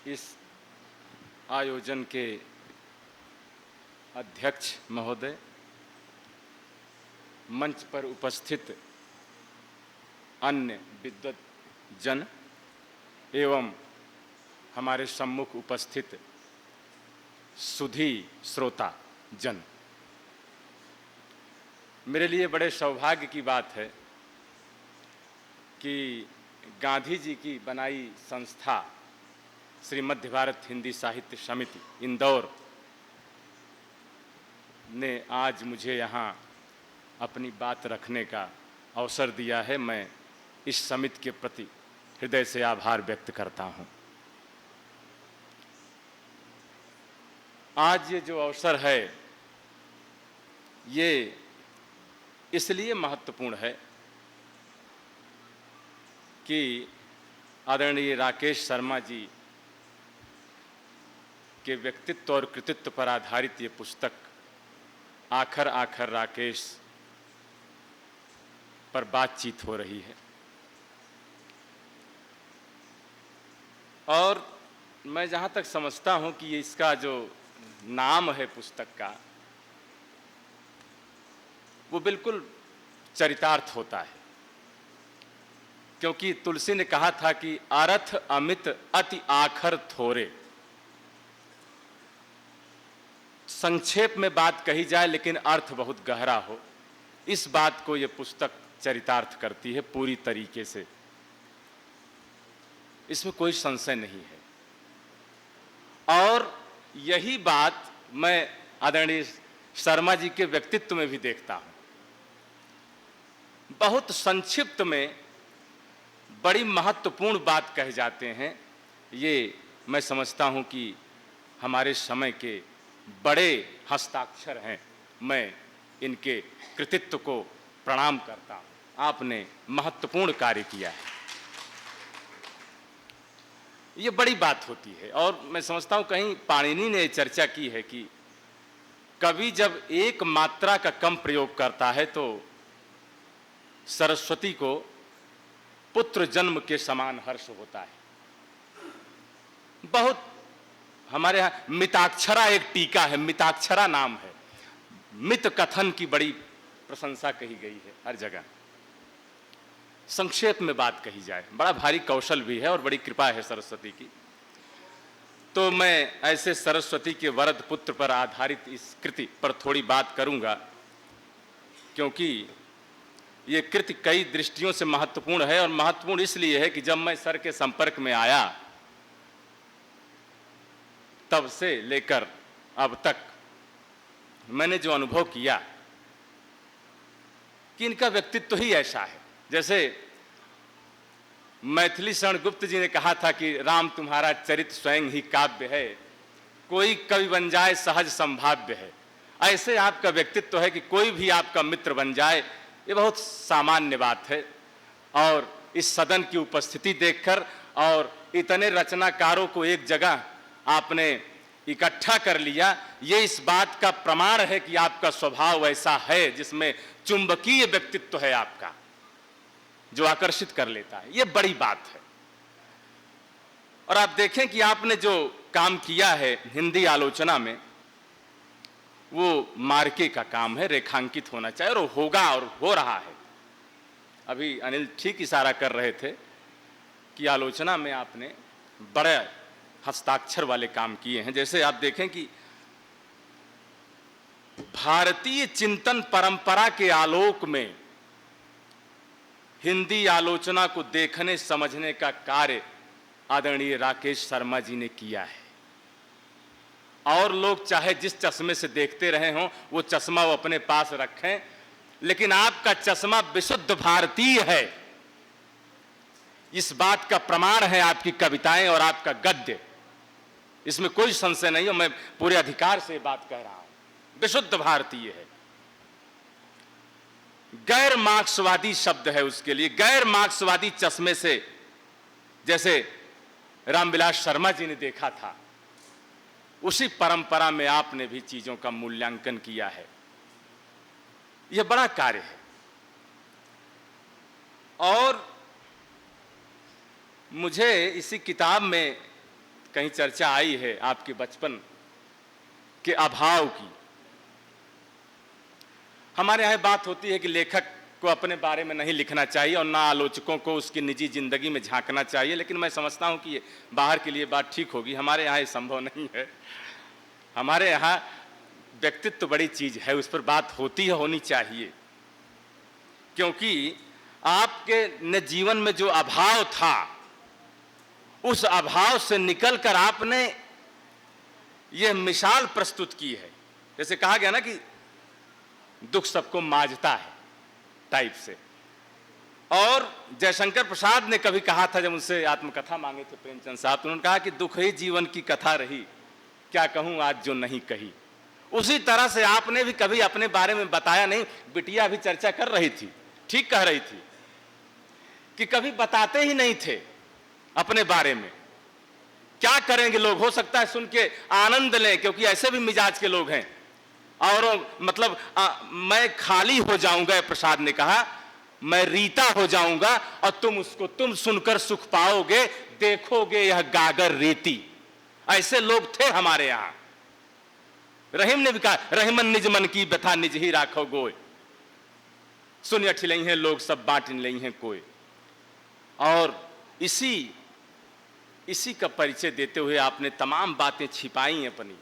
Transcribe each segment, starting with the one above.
इस आयोजन के अध्यक्ष महोदय, मंच पर उपस्थित अन्य विद्वत जन एवं हमारे सम्मुख उपस्थित सुधी श्रोता जन, मेरे लिए बड़े सौभाग्य की बात है कि गांधी जी की बनाई संस्था श्री मध्य भारत हिंदी साहित्य समिति इंदौर ने आज मुझे यहाँ अपनी बात रखने का अवसर दिया है। मैं इस समिति के प्रति हृदय से आभार व्यक्त करता हूँ। आज ये जो अवसर है ये इसलिए महत्वपूर्ण है कि आदरणीय राकेश शर्मा जी के व्यक्तित्व और कृतित्व पर आधारित ये पुस्तक आखर आखर राकेश पर बातचीत हो रही है। और मैं जहाँ तक समझता हूँ कि ये इसका जो नाम है पुस्तक का वो बिल्कुल चरितार्थ होता है, क्योंकि तुलसी ने कहा था कि अर्थ अमित अति आखर थोरे। संक्षेप में बात कही जाए लेकिन अर्थ बहुत गहरा हो, इस बात को ये पुस्तक चरितार्थ करती है पूरी तरीके से, इसमें कोई संशय नहीं है। और यही बात मैं आदरणीय शर्मा जी के व्यक्तित्व में भी देखता हूं। बहुत संक्षिप्त में बड़ी महत्वपूर्ण बात कह जाते हैं। ये मैं समझता हूं कि हमारे समय के बड़े हस्ताक्षर हैं। मैं इनके कृतित्व को प्रणाम करता हूं। आपने महत्वपूर्ण कार्य किया है, ये बड़ी बात होती है। और मैं समझता हूं कहीं पाणिनि ने चर्चा की है कि कवि जब एक मात्रा का कम प्रयोग करता है तो सरस्वती को पुत्र जन्म के समान हर्ष होता है। बहुत हमारे यहाँ मिताक्षरा एक टीका है, मिताक्षरा नाम है। मित कथन की बड़ी प्रशंसा कही गई है हर जगह। संक्षेप में बात कही जाए, बड़ा भारी कौशल भी है और बड़ी कृपा है सरस्वती की। तो मैं ऐसे सरस्वती के वरद पुत्र पर आधारित इस कृति पर थोड़ी बात करूंगा, क्योंकि ये कृति कई दृष्टियों से महत्वपूर्ण है। और महत्वपूर्ण इसलिए है कि जब मैं सर के संपर्क में आया तब से लेकर अब तक मैंने जो अनुभव किया कि इनका व्यक्तित्व ही ऐसा है। जैसे मैथिली शरण गुप्त जी ने कहा था कि राम तुम्हारा चरित्र स्वयं ही काव्य है, कोई कवि बन जाए सहज संभाव्य है। ऐसे आपका व्यक्तित्व है कि कोई भी आपका मित्र बन जाए, ये बहुत सामान्य बात है। और इस सदन की उपस्थिति देखकर और इतने रचनाकारों को एक जगह आपने इकट्ठा कर लिया, ये इस बात का प्रमाण है कि आपका स्वभाव ऐसा है जिसमें चुंबकीय व्यक्तित्व है आपका, जो आकर्षित कर लेता है। ये बड़ी बात है। और आप देखें कि आपने जो काम किया है हिंदी आलोचना में, वो मार्के का काम है, रेखांकित होना चाहिए और होगा और हो रहा है। अभी अनिल ठीक इशारा कर रहे थे कि आलोचना में आपने बड़े हस्ताक्षर वाले काम किए हैं। जैसे आप देखें कि भारतीय चिंतन परंपरा के आलोक में हिंदी आलोचना को देखने समझने का कार्य आदरणीय राकेश शर्मा जी ने किया है। और लोग चाहे जिस चश्मे से देखते रहे हों वो चश्मा वो अपने पास रखें, लेकिन आपका चश्मा विशुद्ध भारतीय है। इस बात का प्रमाण है आपकी कविताएं और आपका गद्य, इसमें कोई संशय नहीं हो। मैं पूरे अधिकार से बात कह रहा हूं, विशुद्ध भारतीय है। गैर मार्क्सवादी शब्द है उसके लिए। गैर मार्क्सवादी चश्मे से जैसे रामविलास शर्मा जी ने देखा था, उसी परंपरा में आपने भी चीजों का मूल्यांकन किया है। यह बड़ा कार्य है। और मुझे इसी किताब में कहीं चर्चा आई है आपके बचपन के अभाव की। हमारे यहाँ बात होती है कि लेखक को अपने बारे में नहीं लिखना चाहिए और ना आलोचकों को उसकी निजी जिंदगी में झांकना चाहिए, लेकिन मैं समझता हूँ कि ये बाहर के लिए बात ठीक होगी, हमारे यहाँ ये संभव नहीं है। हमारे यहाँ व्यक्तित्व तो बड़ी चीज है, उस पर बात होती है, होनी चाहिए, क्योंकि आपके न जीवन में जो अभाव था उस अभाव से निकलकर आपने यह मिसाल प्रस्तुत की है। जैसे कहा गया ना कि दुख सबको माजता है टाइप से। और जयशंकर प्रसाद ने कभी कहा था, जब उनसे आत्मकथा मांगे थे प्रेमचंद साहब, तो उन्होंने कहा कि दुख ही जीवन की कथा रही, क्या कहूं आज जो नहीं कही। उसी तरह से आपने भी कभी अपने बारे में बताया नहीं। बिटिया भी चर्चा कर रही थी, ठीक कह रही थी कि कभी बताते ही नहीं थे अपने बारे में। क्या करेंगे लोग, हो सकता है सुन के आनंद लें, क्योंकि ऐसे भी मिजाज के लोग हैं। और मतलब मैं खाली हो जाऊंगा, प्रसाद ने कहा, मैं रीता हो जाऊंगा और तुम सुनकर सुख पाओगे, देखोगे यह गागर रेती। ऐसे लोग थे हमारे यहां। रहीम ने भी कहा, रहीमन निज मन की व्यथा निज ही राखो गोय, सुन अठिलई हैं लोग सब बांट लई हैं कोई। और इसी का परिचय देते हुए आपने तमाम बातें छिपाई अपनी,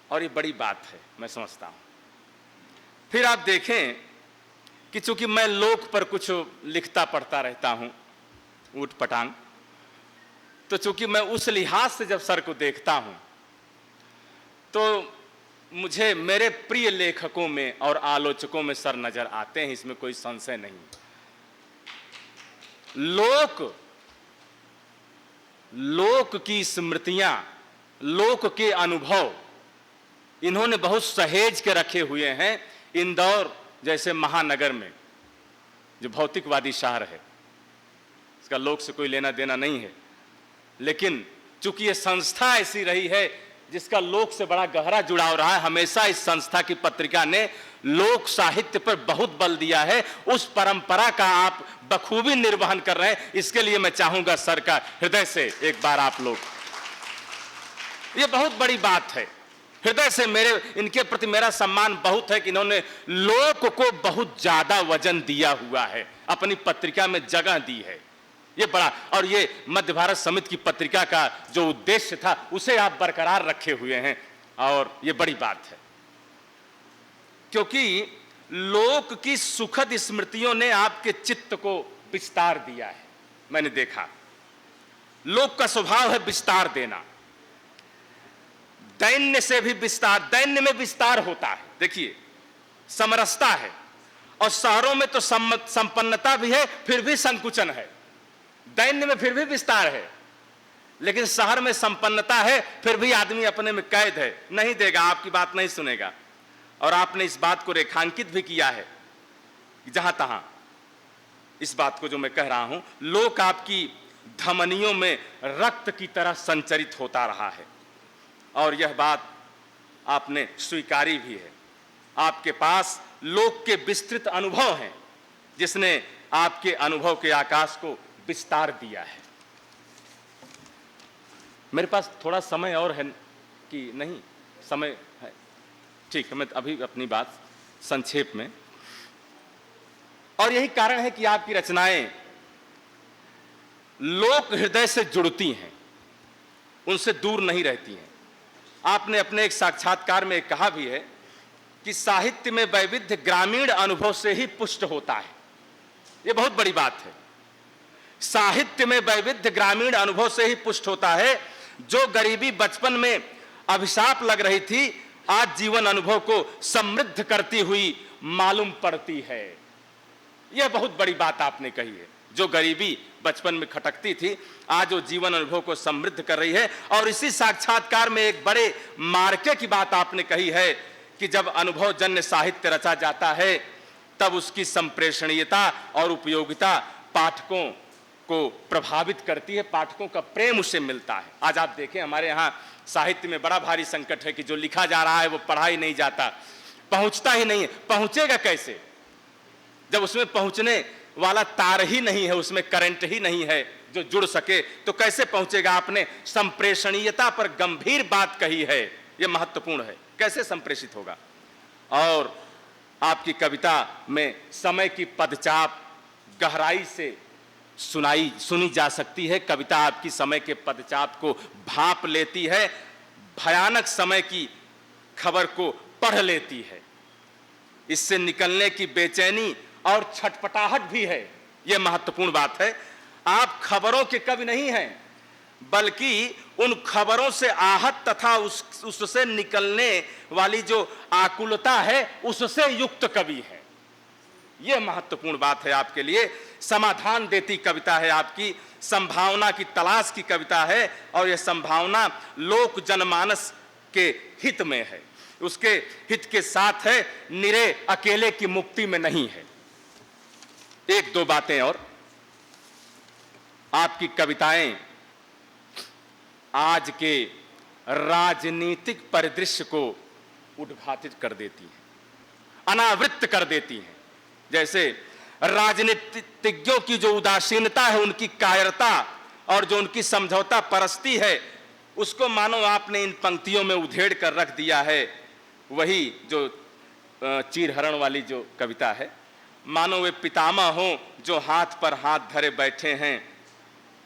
और ये बड़ी बात है, मैं समझता हूं। फिर आप देखें कि चूंकि मैं लोक पर कुछ लिखता पढ़ता रहता हूं ऊट पटांग, तो चूंकि मैं उस लिहाज से जब सर को देखता हूं तो मुझे मेरे प्रिय लेखकों में और आलोचकों में सर नजर आते हैं, इसमें कोई संशय नहीं। लोक की स्मृतियां, लोक के अनुभव इन्होंने बहुत सहेज के रखे हुए हैं। इंदौर जैसे महानगर में, जो भौतिकवादी शहर है, इसका लोक से कोई लेना देना नहीं है, लेकिन चूंकि ये संस्था ऐसी रही है जिसका लोक से बड़ा गहरा जुड़ाव रहा है, हमेशा इस संस्था की पत्रिका ने लोक साहित्य पर बहुत बल दिया है। उस परंपरा का आप बखूबी निर्वहन कर रहे हैं, इसके लिए मैं चाहूंगा सर का हृदय से एक बार आप लोग, ये बहुत बड़ी बात है, हृदय से इनके प्रति मेरा सम्मान बहुत है कि इन्होंने लोक को बहुत ज्यादा वजन दिया हुआ है, अपनी पत्रिका में जगह दी है। ये बड़ा, और ये मध्य भारत समिति की पत्रिका का जो उद्देश्य था उसे आप बरकरार रखे हुए हैं, और ये बड़ी बात है, क्योंकि लोक की सुखद स्मृतियों ने आपके चित्त को विस्तार दिया है। मैंने देखा लोक का स्वभाव है विस्तार देना, दैन्य से भी विस्तार, दैन्य में विस्तार होता है। देखिए समरसता है, और शहरों में तो संपन्नता भी है फिर भी संकुचन है, दैन्य में फिर भी विस्तार है, लेकिन शहर में संपन्नता है फिर भी आदमी अपने में कैद है, नहीं देगा, आपकी बात नहीं सुनेगा। और आपने इस बात को रेखांकित भी किया है कि जहां तहां इस बात को जो मैं कह रहा हूं, लोक आपकी धमनियों में रक्त की तरह संचरित होता रहा है, और यह बात आपने स्वीकारी भी है। आपके पास लोक के विस्तृत अनुभव हैं, जिसने आपके अनुभव के आकाश को विस्तार दिया है। मेरे पास थोड़ा समय और है कि नहीं? समय है, ठीक है, मैं अभी अपनी बात संक्षेप में। और यही कारण है कि आपकी रचनाएं लोक हृदय से जुड़ती हैं, उनसे दूर नहीं रहती हैं। आपने अपने एक साक्षात्कार में कहा भी है कि साहित्य में वैविध्य ग्रामीण अनुभव से ही पुष्ट होता है। यह बहुत बड़ी बात है। साहित्य में वैविध्य ग्रामीण अनुभव से ही पुष्ट होता है। जो गरीबी बचपन में अभिशाप लग रही थी, आज जीवन अनुभव को समृद्ध करती हुई मालूम पड़ती है। यह बहुत बड़ी बात आपने कही है। जो गरीबी बचपन में खटकती थी, आज वो जीवन अनुभव को समृद्ध कर रही है। और इसी साक्षात्कार में एक बड़े मार्के की बात आपने कही है कि जब अनुभव जन्य साहित्य रचा जाता है, तब उसकी संप्रेषणीयता और उपयोगिता पाठकों को प्रभावित करती है, पाठकों का प्रेम उससे मिलता है। आज आप देखें हमारे यहाँ साहित्य में बड़ा भारी संकट है कि जो लिखा जा रहा है वो पढ़ा ही नहीं जाता, पहुंचता ही नहीं है। पहुंचेगा कैसे जब उसमें पहुंचने वाला तार ही नहीं है, उसमें करंट ही नहीं है, जो जुड़ सके तो कैसे पहुंचेगा। आपने संप्रेषणीयता पर गंभीर बात कही है, यह महत्वपूर्ण है, कैसे संप्रेषित होगा। और आपकी कविता में समय की पदचाप गहराई से सुनी जा सकती है। कविता आपकी समय के पदचाप को भांप लेती है, भयानक समय की खबर को पढ़ लेती है। इससे निकलने की बेचैनी और छटपटाहट भी है, यह महत्वपूर्ण बात है। आप खबरों के कवि नहीं हैं, बल्कि उन खबरों से आहत तथा उससे निकलने वाली जो आकुलता है उससे युक्त कवि है। यह महत्वपूर्ण बात है आपके लिए। समाधान देती कविता है आपकी, संभावना की तलाश की कविता है, और यह संभावना लोक जनमानस के हित में है, उसके हित के साथ है, निरे अकेले की मुक्ति में नहीं है। एक दो बातें और, आपकी कविताएं आज के राजनीतिक परिदृश्य को उद्घाटित कर देती हैं, अनावृत कर देती हैं। जैसे राजनीतिज्ञों की जो उदासीनता है, उनकी कायरता और जो उनकी समझौता परस्ती है, उसको मानो आपने इन पंक्तियों में उधेड़ कर रख दिया है। वही जो चीरहरण वाली जो कविता है, मानो वे पितामह हों जो हाथ पर हाथ धरे बैठे हैं,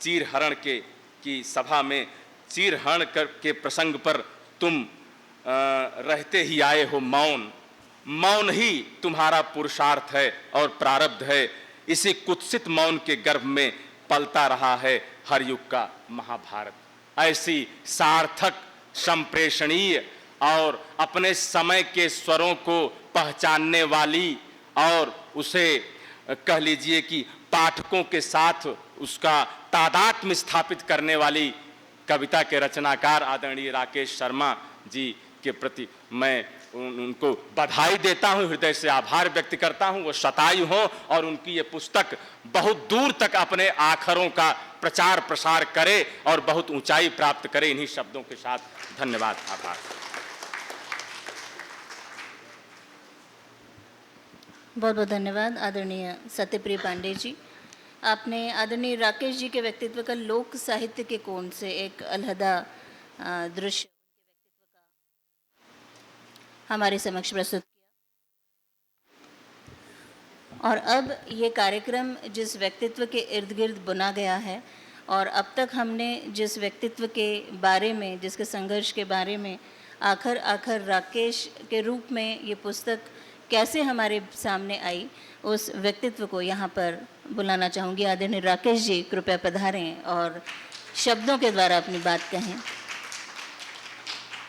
चीरहरण की सभा में चीरहरण के प्रसंग पर तुम रहते ही आए हो मौन, मौन ही तुम्हारा पुरुषार्थ है और प्रारब्ध है। इसी कुत्सित मौन के गर्भ में पलता रहा है हर युग का महाभारत। ऐसी सार्थक, संप्रेषणीय और अपने समय के स्वरों को पहचानने वाली और उसे कह लीजिए कि पाठकों के साथ उसका तादात्म्य स्थापित करने वाली कविता के रचनाकार आदरणीय राकेश शर्मा जी के प्रति मैं उनको बधाई देता हूं, हृदय से आभार व्यक्त करता हूं। वो शतायु हों और उनकी ये पुस्तक बहुत दूर तक अपने आखरों का प्रचार प्रसार करे और बहुत ऊंचाई प्राप्त करे। इन्हीं शब्दों के साथ धन्यवाद, आभार। बहुत बहुत धन्यवाद आदरणीय सत्यप्रिय पांडे जी। आपने आदरणीय राकेश जी के व्यक्तित्व का लोक साहित्य के कोण से एक अलहदा दृश्य हमारे समक्ष प्रस्तुत किया, और अब ये कार्यक्रम जिस व्यक्तित्व के इर्द गिर्द बुना गया है और अब तक हमने जिस व्यक्तित्व के बारे में, जिसके संघर्ष के बारे में आखिर राकेश के रूप में ये पुस्तक कैसे हमारे सामने आई, उस व्यक्तित्व को यहाँ पर बुलाना चाहूँगी। आदरणीय राकेश जी कृपया पधारें और शब्दों के द्वारा अपनी बात कहें।